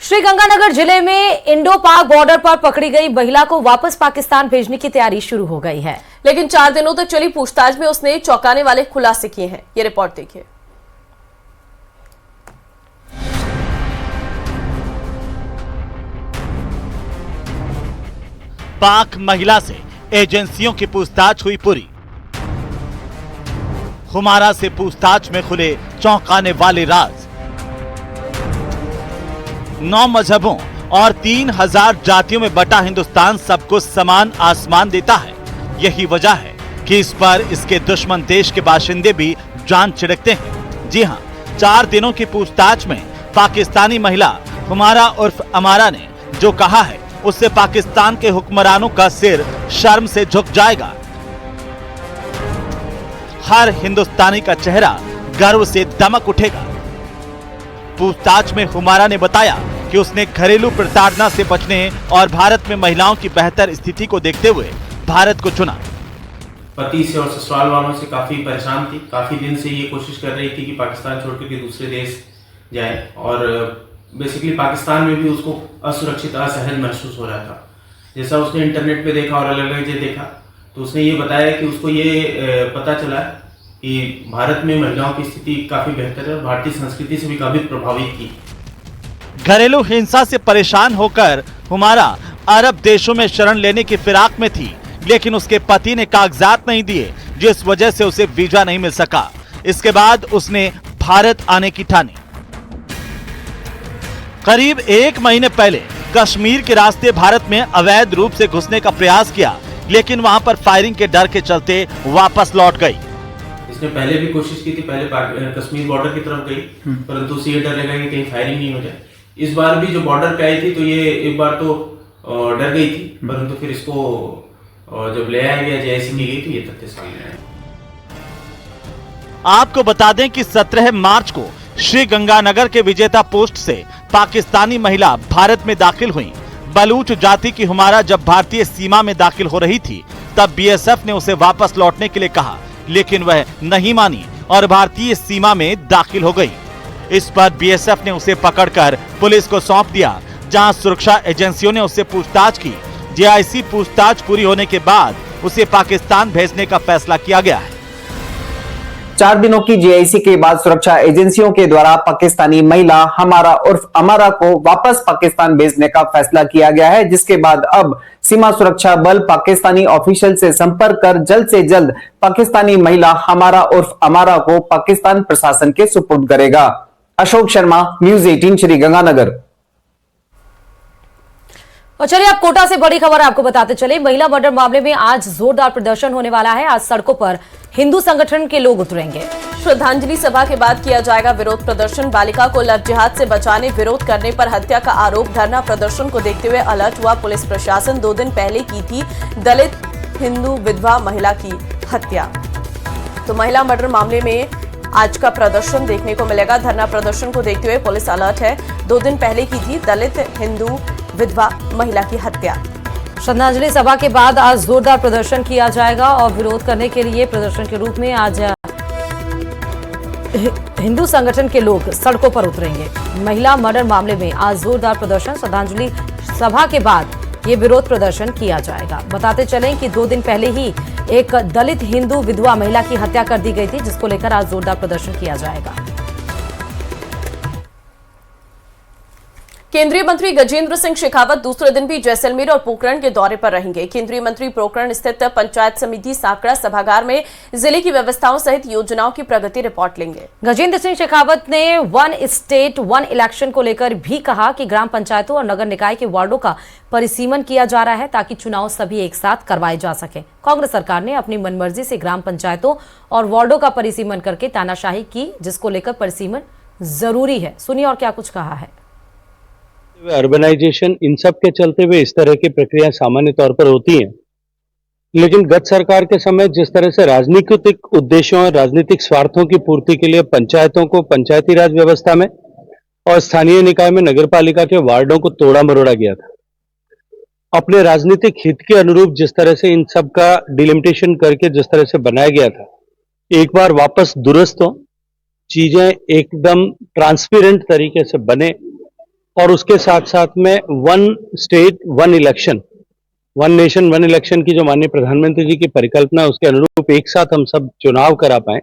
श्रीगंगानगर जिले में इंडो पाक बॉर्डर पर पकड़ी गई महिला को वापस पाकिस्तान भेजने की तैयारी शुरू हो गई है, लेकिन 4 दिनों तक चली पूछताछ में उसने चौंकाने वाले खुलासे किए हैं। ये रिपोर्ट देखिए। पाक महिला से एजेंसियों की पूछताछ हुई पूरी। हुमारा से पूछताछ में खुले चौंकाने वाले राज। 9 मजहबों और 3000 जातियों में बटा हिंदुस्तान सबको समान आसमान देता है। यही वजह है कि इस पर इसके दुश्मन देश के बाशिंदे भी जान छिड़कते हैं। जी हां, 4 दिनों की पूछताछ में पाकिस्तानी महिला हुमारा उर्फ अमारा ने जो कहा है उससे पाकिस्तान के हुक्मरानों का सिर शर्म से झुक जाएगा। हर हिंदुस्तानी का चेहरा गर्व से दमक उठेगा। पूछताछ में हुमारा ने बताया कि उसने घरेलू प्रताड़ना से बचने और भारत में महिलाओं की बेहतर स्थिति को देखते हुए भारत को चुना। पति से और ससुराल वालों से काफी परेशान थी। काफी दिन से ये कोशिश कर रही थी कि पाकिस्तान छोड़कर के दूसरे देश जाए और बेसिकली पाकिस्तान में भी उसको असुरक्षित, असहज महसूस हो रहा था। जैसा उसने इंटरनेट पे देखा और अलग अलग जगह देखा तो उसने ये बताया कि उसको ये पता चला कि भारत में महिलाओं की स्थिति काफी बेहतर है और भारतीय संस्कृति से भी काफी प्रभावित थी। घरेलू हिंसा से परेशान होकर हुमारा अरब देशों में शरण लेने की फिराक में थी, लेकिन उसके पति ने कागजात नहीं दिए, जिस वजह से उसे वीजा नहीं मिल सका। इसके बाद उसने भारत आने की ठानी। करीब 1 महीने पहले कश्मीर के रास्ते भारत में अवैध रूप से घुसने का प्रयास किया, लेकिन वहां पर फायरिंग के डर के चलते वापस लौट गई। इसने पहले भी कोशिश की थी, पहले कश्मीर बॉर्डर की तरफ गई, परंतु उसे ये डर लगा कि कहीं फायरिंग नहीं हो जाए। इस बार भी जो बॉर्डर पे आई थी तो ये एक बार तो डर गई थी, परंतु फिर इसको जब ले आया गया, जैसे की गई तो ये तथ्य सामने आया। आपको बता दें कि 17 मार्च को श्रीगंगानगर के विजेता पोस्ट से पाकिस्तानी महिला भारत में दाखिल हुई। बलूच जाति की हुमारा जब भारतीय सीमा में दाखिल हो रही थी तब बीएसएफ ने उसे वापस लौटने के लिए कहा, लेकिन वह नहीं मानी और भारतीय सीमा में दाखिल हो गई। इस पर बीएसएफ ने उसे पकड़कर पुलिस को सौंप दिया, जहां सुरक्षा एजेंसियों ने उससे पूछताछ की। जेआईसी पूछताछ पूरी होने के बाद उसे पाकिस्तान भेजने का फैसला किया गया है। 4 दिनों की जेआईसी के बाद सुरक्षा एजेंसियों के द्वारा पाकिस्तानी महिला हुमारा उर्फ अमारा को वापस पाकिस्तान भेजने का फैसला किया गया है, जिसके बाद अब सीमा सुरक्षा बल पाकिस्तानी ऑफिशियल से संपर्क कर जल्द से जल्द पाकिस्तानी महिला हुमारा उर्फ अमारा को पाकिस्तान प्रशासन के सुपुर्द करेगा। अशोक शर्मा, न्यूज़ 18 श्रीगंगानगर। और चलिए अब कोटा से बड़ी खबर आपको बताते चले। महिला मर्डर मामले में आज जोरदार प्रदर्शन होने वाला है। आज सड़कों पर हिंदू संगठन के लोग उतरेंगे। श्रद्धांजलि सभा के बाद किया जाएगा विरोध प्रदर्शन। बालिका को लव जिहाद से बचाने विरोध करने पर हत्या का आरोप। धरना प्रदर्शन को देखते हुए अलर्ट हुआ पुलिस प्रशासन। 2 दिन पहले की थी दलित हिंदू विधवा महिला की हत्या। तो महिला मर्डर मामले में आज का प्रदर्शन देखने को मिलेगा। धरना प्रदर्शन को देखते हुए पुलिस अलर्ट है। 2 दिन पहले की थी दलित हिंदू विधवा महिला की हत्या। श्रद्धांजलि सभा के बाद आज जोरदार प्रदर्शन किया जाएगा और विरोध करने के लिए प्रदर्शन के रूप में आज हिंदू संगठन के लोग सड़कों पर उतरेंगे। महिला मर्डर मामले में आज जोरदार प्रदर्शन। श्रद्धांजलि सभा के बाद ये विरोध प्रदर्शन किया जाएगा। बताते चलें कि 2 दिन पहले ही एक दलित हिंदू विधवा महिला की हत्या कर दी गई थी, जिसको लेकर आज जोरदार प्रदर्शन किया जाएगा। केंद्रीय मंत्री गजेंद्र सिंह शेखावत दूसरे दिन भी जैसलमेर और पोखरण के दौरे पर रहेंगे। केंद्रीय मंत्री पोखरण स्थित पंचायत समिति साकड़ा सभागार में जिले की व्यवस्थाओं सहित योजनाओं की प्रगति रिपोर्ट लेंगे। गजेंद्र सिंह शेखावत ने 1 स्टेट 1 इलेक्शन को लेकर भी कहा कि ग्राम पंचायतों और नगर निकाय के वार्डों का परिसीमन किया जा रहा है ताकि चुनाव सभी एक साथ करवाए जा सके। कांग्रेस सरकार ने अपनी मनमर्जी से ग्राम पंचायतों और वार्डों का परिसीमन करके तानाशाही की, जिसको लेकर परिसीमन जरूरी है। सुनिए और क्या कुछ कहा है। अर्बनाइजेशन इन सब के चलते हुए इस तरह की प्रक्रिया सामान्य तौर पर होती हैं, लेकिन गत सरकार के समय जिस तरह से राजनीतिक उद्देश्यों और राजनीतिक स्वार्थों की पूर्ति के लिए पंचायतों को पंचायती राज व्यवस्था में और स्थानीय निकाय में नगरपालिका के वार्डों को तोड़ा मरोड़ा गया था। अपने राजनीतिक हित के अनुरूप जिस तरह से इन सब का डिलिमिटेशन करके जिस तरह से बनाया गया था, एक बार वापस दुरुस्त हो, चीजें एकदम ट्रांसपेरेंट तरीके से बने और उसके साथ साथ में one state one election, one nation one election की जो माननीय प्रधानमंत्री जी की परिकल्पना है, उसके अनुरूप एक साथ हम सब चुनाव करा पाए।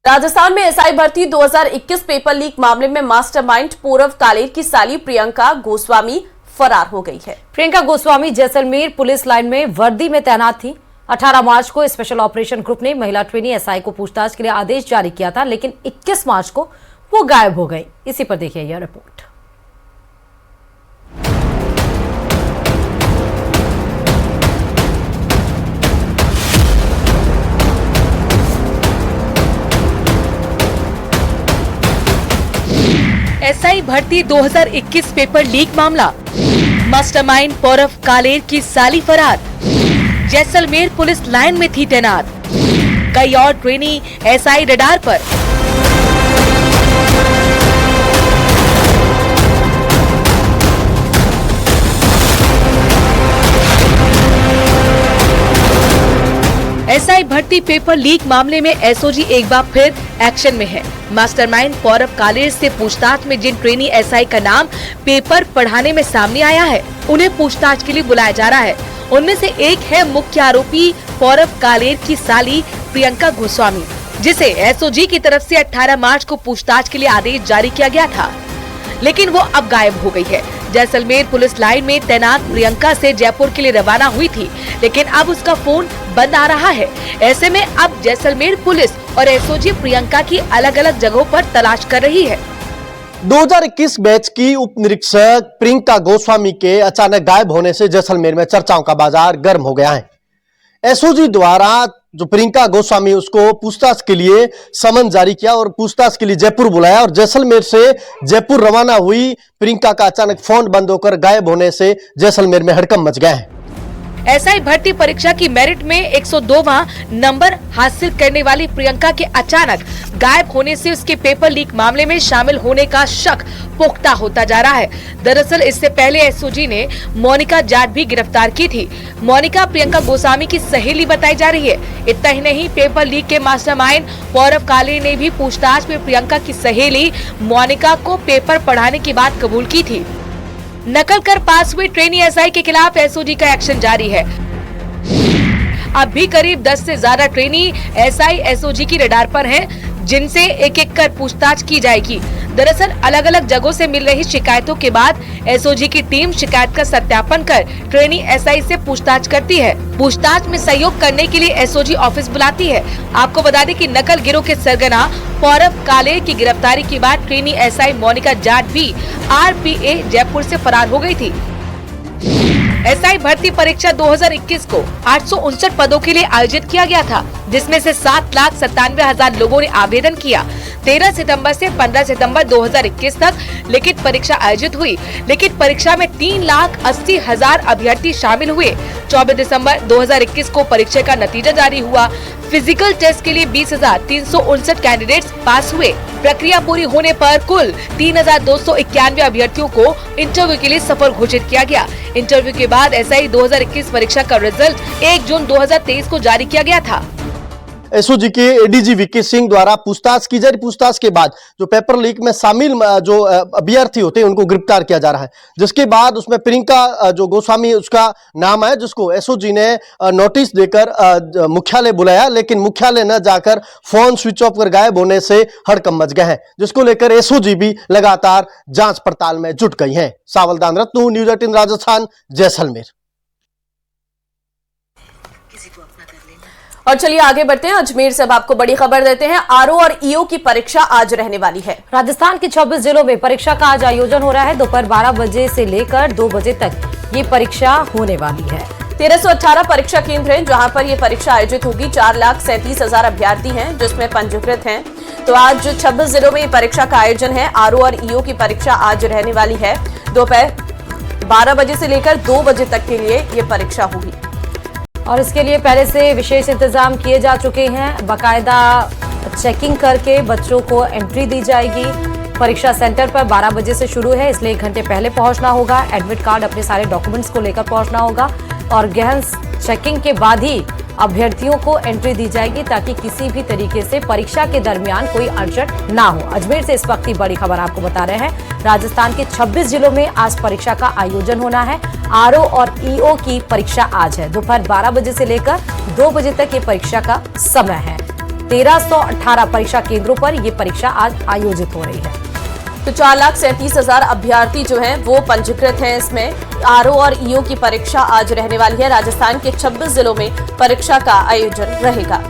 राजस्थान में एसआई भर्ती 2021 पेपर लीक मामले में मास्टरमाइंड पूरव कालेर की साली प्रियंका गोस्वामी फरार हो गई है। प्रियंका गोस्वामी जैसलमेर पुलिस लाइन में वर्दी में तैनात थी। 18 मार्च को स्पेशल ऑपरेशन ग्रुप ने महिला ट्रेनी एसआई को पूछताछ के लिए आदेश जारी किया था, लेकिन 21 मार्च को वो गायब हो गई। इसी पर देखिए यह रिपोर्ट। एसआई भर्ती 2021 पेपर लीक मामला, मास्टरमाइंड पौरव कालेर की साली फरार, जैसलमेर पुलिस लाइन में थी तैनात, कई और ट्रेनी एसआई रडार पर। एसआई भर्ती पेपर लीक मामले में एसओजी एक बार फिर एक्शन में है। मास्टरमाइंड पौरव कालेर से पूछताछ में जिन ट्रेनी एसआई का नाम पेपर पढ़ाने में सामने आया है, उन्हें पूछताछ के लिए बुलाया जा रहा है। उनमें से एक है मुख्य आरोपी पौरव कालेर की साली प्रियंका गोस्वामी, जिसे एसओजी की तरफ से 18 मार्च को पूछताछ के लिए आदेश जारी किया गया था, लेकिन वो अब गायब हो गई है। जैसलमेर पुलिस लाइन में तैनात प्रियंका से जयपुर के लिए रवाना हुई थी, लेकिन अब उसका फोन बंद आ रहा है। ऐसे में अब जैसलमेर पुलिस और एसओजी प्रियंका की अलग अलग जगहों पर तलाश कर रही है। 2021 बैच की उप निरीक्षक प्रियंका गोस्वामी के अचानक गायब होने से जैसलमेर में चर्चाओं का बाजार गर्म हो गया है। एसओजी द्वारा जो प्रियंका गोस्वामी उसको पूछताछ के लिए समन जारी किया और पूछताछ के लिए जयपुर बुलाया, और जैसलमेर से जयपुर रवाना हुई प्रियंका का अचानक फोन बंद होकर गायब होने से जैसलमेर में हड़कंप मच गया है। एसआई भर्ती परीक्षा की मेरिट में 102वां नंबर हासिल करने वाली प्रियंका के अचानक गायब होने से उसके पेपर लीक मामले में शामिल होने का शक पुख्ता होता जा रहा है। दरअसल इससे पहले एसओजी ने मोनिका जाट भी गिरफ्तार की थी। मोनिका प्रियंका गोस्वामी की सहेली बताई जा रही है। इतना ही नहीं, पेपर लीक के मास्टरमाइंड पौरव कालेर ने भी पूछताछ में प्रियंका की सहेली मोनिका को पेपर पढ़ाने की बात कबूल की थी। नकल कर पास हुए ट्रेनी एसआई के खिलाफ एसओजी का एक्शन जारी है। अब भी करीब 10 से ज्यादा ट्रेनी एसआई एसओजी की रडार पर हैं, जिनसे एक एक कर पूछताछ की जाएगी। दरअसल अलग अलग जगहों से मिल रही शिकायतों के बाद एसओजी की टीम शिकायत का सत्यापन कर ट्रेनी एसआई से पूछताछ करती है। पूछताछ में सहयोग करने के लिए एसओजी ऑफिस बुलाती है। आपको बता दें कि नकल गिरोह के सरगना पौरव कालेर की गिरफ्तारी के बाद ट्रेनी एसआई मोनिका जाट भी आरपीए जयपुर से फरार हो गई थी। एसआई भर्ती परीक्षा 2021 को 859 पदों के लिए आयोजित किया गया था, जिसमें से 7,97,000 लोगों ने आवेदन किया। 13 सितंबर से 15 सितंबर 2021 तक लिखित परीक्षा आयोजित हुई, लेकिन परीक्षा में 3,80,000 अभ्यर्थी शामिल हुए। 24 दिसंबर 2021 को परीक्षा का नतीजा जारी हुआ। फिजिकल टेस्ट के लिए 20,359 कैंडिडेट्स पास हुए। प्रक्रिया पूरी होने पर कुल 3,291 अभ्यर्थियों को इंटरव्यू के लिए सफल घोषित किया गया। इंटरव्यू के बाद एसआई 2021 परीक्षा का रिजल्ट 1 जून 2023 को जारी किया गया था। एसओजी के एडीजी वीके सिंह द्वारा पूछताछ की जा रही। पूछताछ के बाद जो पेपर लीक में शामिल जो अभ्यर्थी होते हैं उनको गिरफ्तार किया जा रहा है, जिसके बाद उसमें प्रियंका जो गोस्वामी उसका नाम है, जिसको एसओजी ने नोटिस देकर मुख्यालय बुलाया, लेकिन मुख्यालय न जाकर फोन स्विच ऑफ कर गायब होने से हड़कंप मच गया है, जिसको लेकर एसओजी भी लगातार जांच पड़ताल में जुट गई है। सावलदान रत्नू, न्यूज 18 राजस्थान, जैसलमेर। और चलिए आगे बढ़ते हैं। अजमेर से अब आपको बड़ी खबर देते हैं। आरओ और ईओ की परीक्षा आज रहने वाली है। राजस्थान के 26 जिलों में परीक्षा का आज आयोजन हो रहा है। दोपहर 12 बजे से लेकर 2 बजे तक ये परीक्षा होने वाली है। 1318 परीक्षा केंद्र हैं जहां पर ये परीक्षा आयोजित होगी। 4,37,000 अभ्यर्थी हैं जिसमें पंजीकृत हैं। तो आज 26 जिलों में ये परीक्षा का आयोजन है। आरओ और ईओ की परीक्षा आज रहने वाली है। दोपहर 12 बजे से लेकर 2 बजे तक के लिए ये परीक्षा होगी। और इसके लिए पहले से विशेष इंतजाम किए जा चुके हैं। बाकायदा चेकिंग करके बच्चों को एंट्री दी जाएगी। परीक्षा सेंटर पर 12 बजे से शुरू है, इसलिए 1 घंटे पहले पहुंचना होगा। एडमिट कार्ड, अपने सारे डॉक्यूमेंट्स को लेकर पहुंचना होगा और गहन चेकिंग के बाद ही अभ्यर्थियों को एंट्री दी जाएगी ताकि किसी भी तरीके से परीक्षा के दरमियान कोई अड़चन ना हो। अजमेर से इस वक्त की बड़ी खबर आपको बता रहे हैं। राजस्थान के 26 जिलों में आज परीक्षा का आयोजन होना है। आरओ और ईओ की परीक्षा आज है। दोपहर 12 बजे से लेकर 2 बजे तक ये परीक्षा का समय है। 1318 परीक्षा केंद्रों पर ये परीक्षा आज आयोजित हो रही है। तो 4,37,000 अभ्यर्थी जो हैं वो पंजीकृत हैं। इसमें आरओ और ईओ की परीक्षा आज रहने वाली है। राजस्थान के 26 जिलों में परीक्षा का आयोजन रहेगा।